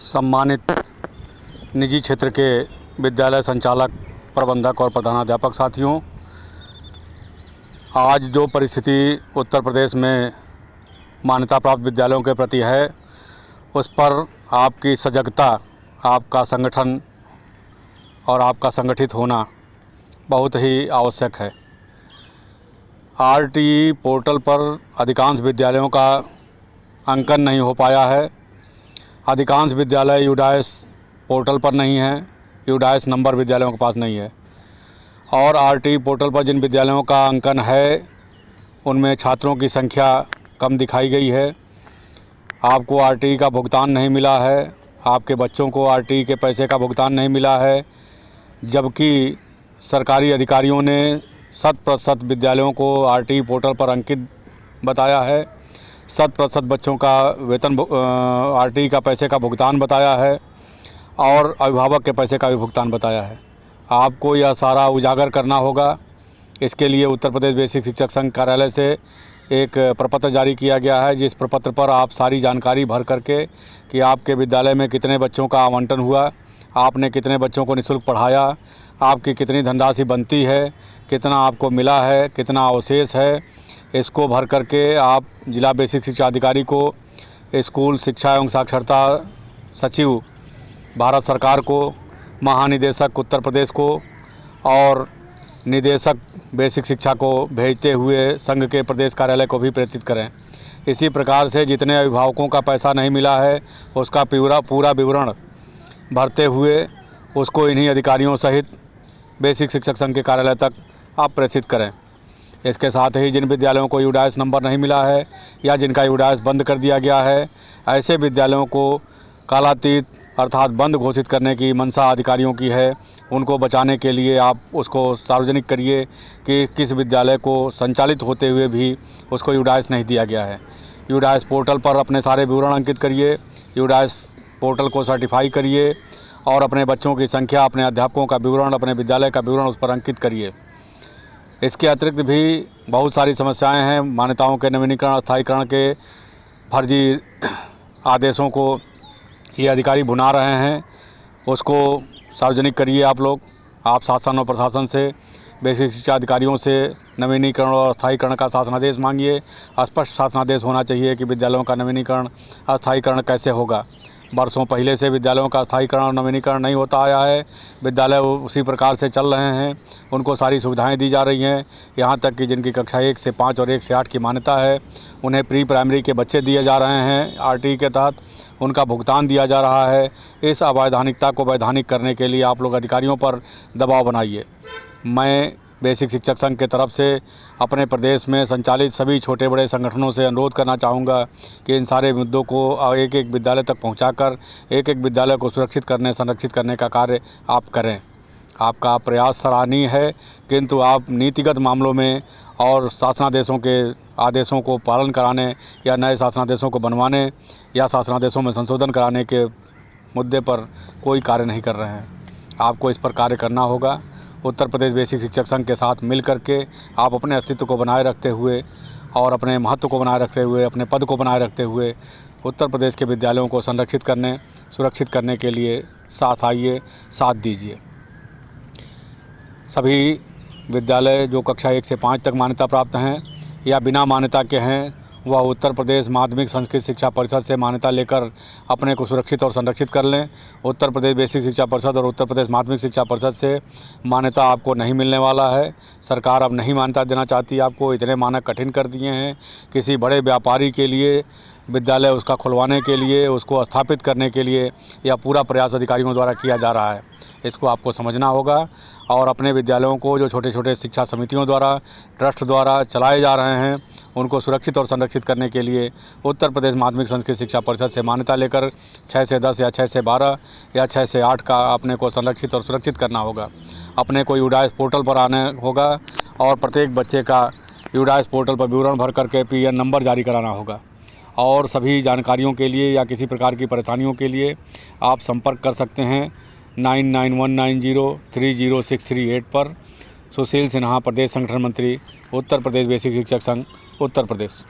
सम्मानित निजी क्षेत्र के विद्यालय संचालक, प्रबंधक और प्रधानाध्यापक साथियों, आज जो परिस्थिति उत्तर प्रदेश में मान्यता प्राप्त विद्यालयों के प्रति है, उस पर आपकी सजगता, आपका संगठन और आपका संगठित होना बहुत ही आवश्यक है। आरटीई पोर्टल पर अधिकांश विद्यालयों का अंकन नहीं हो पाया है। अधिकांश विद्यालय यूडाइस पोर्टल पर नहीं है, यूडाइस नंबर विद्यालयों के पास नहीं है। और आरटीई पोर्टल पर जिन विद्यालयों का अंकन है, उनमें छात्रों की संख्या कम दिखाई गई है। आपको आरटीई का भुगतान नहीं मिला है, आपके बच्चों को आरटीई के पैसे का भुगतान नहीं मिला है, जबकि सरकारी अधिकारियों ने 100% विद्यालयों को आरटीई पोर्टल पर अंकित बताया है। 100% बच्चों का वेतन आरटीई का पैसे का भुगतान बताया है और अभिभावक के पैसे का भी भुगतान बताया है। आपको यह सारा उजागर करना होगा। इसके लिए उत्तर प्रदेश बेसिक शिक्षक संघ कार्यालय से एक प्रपत्र जारी किया गया है, जिस प्रपत्र पर आप सारी जानकारी भर करके कि आपके विद्यालय में कितने बच्चों का आवंटन हुआ, आपने कितने बच्चों को निःशुल्क पढ़ाया, आपकी कितनी धनराशि बनती है, कितना आपको मिला है, कितना अवशेष है, इसको भर करके आप जिला बेसिक शिक्षा अधिकारी को, स्कूल शिक्षा एवं साक्षरता सचिव भारत सरकार को, महानिदेशक उत्तर प्रदेश को और निदेशक बेसिक शिक्षा को भेजते हुए संघ के प्रदेश कार्यालय को भी प्रेषित करें। इसी प्रकार से जितने अभिभावकों का पैसा नहीं मिला है, उसका पूरा विवरण भरते हुए उसको इन्हीं अधिकारियों सहित बेसिक शिक्षक संघ के कार्यालय तक आप प्रेषित करें। इसके साथ ही जिन विद्यालयों को यूडाइस नंबर नहीं मिला है या जिनका यूडाइस बंद कर दिया गया है, ऐसे विद्यालयों को कालातीत अर्थात बंद घोषित करने की मंशा अधिकारियों की है। उनको बचाने के लिए आप उसको सार्वजनिक करिए कि किस विद्यालय को संचालित होते हुए भी उसको यूडाइस नहीं दिया गया है। यूडाइस पोर्टल पर अपने सारे विवरण अंकित करिए, यूडाइस पोर्टल को सर्टिफाई करिए और अपने बच्चों की संख्या, अपने अध्यापकों का विवरण, अपने विद्यालय का विवरण उस पर अंकित करिए। इसके अतिरिक्त भी बहुत सारी समस्याएं हैं। मान्यताओं के नवीनीकरण, अस्थायीकरण के फर्जी आदेशों को ये अधिकारी भुना रहे हैं, उसको सार्वजनिक करिए। आप शासन और प्रशासन से, बेसिक शिक्षा अधिकारियों से नवीनीकरण और अस्थायीकरण का शासनादेश मांगिए। स्पष्ट शासनादेश होना चाहिए कि विद्यालयों का नवीनीकरण, अस्थायीकरण कैसे होगा। वर्षों पहले से विद्यालयों का अस्थायीकरण और नवीनीकरण नहीं होता आया है। विद्यालय उसी प्रकार से चल रहे हैं, उनको सारी सुविधाएं दी जा रही हैं। यहाँ तक कि जिनकी कक्षा 1 से 5 और 1 से 8 की मान्यता है, उन्हें प्री प्राइमरी के बच्चे दिए जा रहे हैं। आरटीई के तहत उनका भुगतान दिया जा रहा है। इस अवैधानिकता को वैधानिक करने के लिए आप लोग अधिकारियों पर दबाव बनाइए। मैं बेसिक शिक्षक संघ के तरफ से अपने प्रदेश में संचालित सभी छोटे बड़े संगठनों से अनुरोध करना चाहूँगा कि इन सारे मुद्दों को एक एक विद्यालय तक पहुँचाकर एक एक विद्यालय को सुरक्षित करने, संरक्षित करने का कार्य आप करें। आपका प्रयास सराहनीय है, किंतु आप नीतिगत मामलों में और शासनादेशों के आदेशों को पालन कराने या नए शासनादेशों को बनवाने या शासनादेशों में संशोधन कराने के मुद्दे पर कोई कार्य नहीं कर रहे हैं। आपको इस पर कार्य करना होगा। उत्तर प्रदेश बेसिक शिक्षक संघ के साथ मिल करके आप अपने अस्तित्व को बनाए रखते हुए और अपने महत्व को बनाए रखते हुए, अपने पद को बनाए रखते हुए उत्तर प्रदेश के विद्यालयों को संरक्षित करने, सुरक्षित करने के लिए साथ आइए, साथ दीजिए। सभी विद्यालय जो कक्षा 1 से 5 तक मान्यता प्राप्त हैं या बिना मान्यता के हैं, वह उत्तर प्रदेश माध्यमिक संस्कृत शिक्षा परिषद से मान्यता लेकर अपने को सुरक्षित और संरक्षित कर लें। उत्तर प्रदेश बेसिक शिक्षा परिषद और उत्तर प्रदेश माध्यमिक शिक्षा परिषद से मान्यता आपको नहीं मिलने वाला है। सरकार अब नहीं मान्यता देना चाहती आपको। इतने मानक कठिन कर दिए हैं। किसी बड़े व्यापारी के लिए विद्यालय उसका खुलवाने के लिए, उसको स्थापित करने के लिए यह पूरा प्रयास अधिकारियों द्वारा किया जा रहा है। इसको आपको समझना होगा और अपने विद्यालयों को जो छोटे छोटे शिक्षा समितियों द्वारा, ट्रस्ट द्वारा चलाए जा रहे हैं, उनको सुरक्षित और संरक्षित करने के लिए उत्तर प्रदेश माध्यमिक संस्कृत शिक्षा परिषद से मान्यता लेकर 6 से 10 या 6 से 12 या 6 से 8 का अपने को संरक्षित और सुरक्षित करना होगा। अपने को यूडाइस पोर्टल पर आने होगा और प्रत्येक बच्चे का यूडाइस पोर्टल पर विवरण भर करके PN नंबर जारी कराना होगा। और सभी जानकारियों के लिए या किसी प्रकार की परेशानियों के लिए आप संपर्क कर सकते हैं 9919030638 पर। सुशील सिन्हा, प्रदेश संगठन मंत्री, उत्तर प्रदेश बेसिक शिक्षक संघ, उत्तर प्रदेश।